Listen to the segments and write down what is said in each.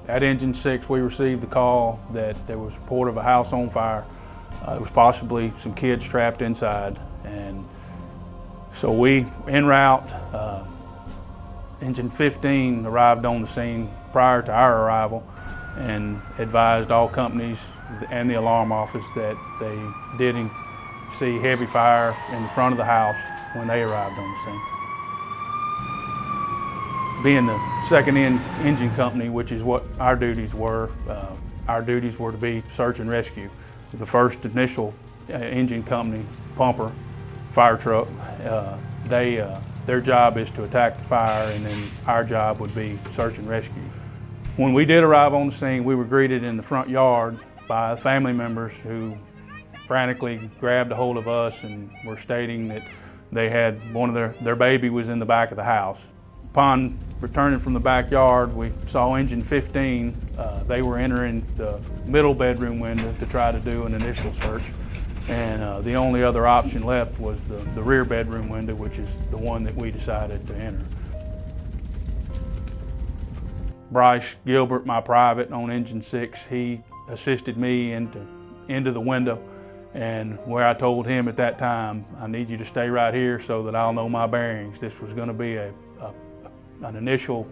At Engine 6, we received the call that there was a report of a house on fire. It was possibly some kids trapped inside. And so we, en route, Engine 15 arrived on the scene prior to our arrival and advised all companies and the alarm office that they didn't see heavy fire in the front of the house when they arrived on the scene. Being the second engine company, which is what our duties were to be search and rescue. The first initial engine company, pumper, fire truck, their job is to attack the fire, and then our job would be search and rescue. When we did arrive on the scene, we were greeted in the front yard by family members who frantically grabbed a hold of us and were stating that they had one of their baby was in the back of the house. Upon returning from the backyard, we saw Engine 15. They were entering the middle bedroom window to try to do an initial search. And the only other option left was the rear bedroom window, which is the one that we decided to enter. Bryce Gilbert, my private on Engine 6, he assisted me into the window, and where I told him at that time, I need you to stay right here so that I'll know my bearings. This was going to be an initial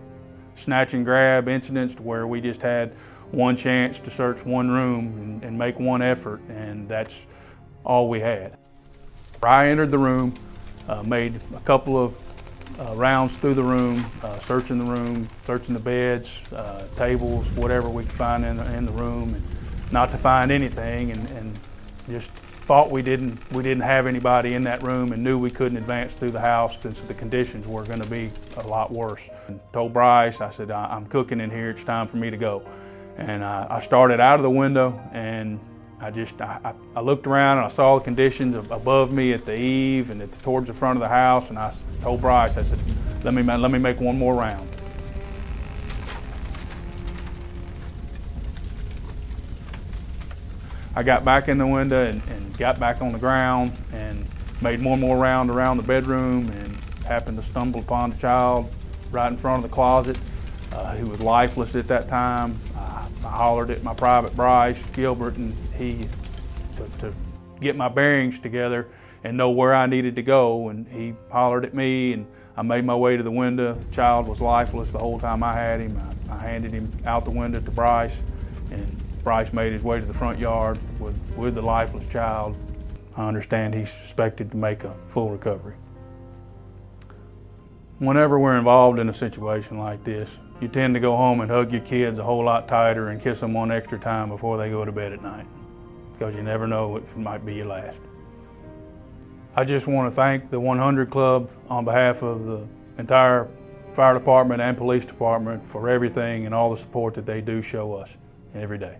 snatch and grab incident where we just had one chance to search one room and make one effort, and that's all we had. I entered the room, made a couple of rounds through the room, searching the beds, tables, whatever we could find in the room, and not to find anything, and just thought we didn't have anybody in that room, and knew we couldn't advance through the house since the conditions were going to be a lot worse. And told Bryce, I said, I'm cooking in here, it's time for me to go. And I started out of the window, and I looked around and I saw the conditions above me at the eave and towards the front of the house, and I told Bryce, I said, let me make one more round. I got back in the window and got back on the ground and made one more round around the bedroom, and happened to stumble upon the child right in front of the closet. He was lifeless at that time. I hollered at my private Bryce Gilbert, and to get my bearings together and know where I needed to go, and he hollered at me, and I made my way to the window. The child was lifeless the whole time I had him. I handed him out the window to Bryce, and Bryce made his way to the front yard with the lifeless child. I understand he's suspected to make a full recovery. Whenever we're involved in a situation like this, you tend to go home and hug your kids a whole lot tighter and kiss them one extra time before they go to bed at night, because you never know if it might be your last. I just want to thank the 100 Club on behalf of the entire fire department and police department for everything and all the support that they do show us every day.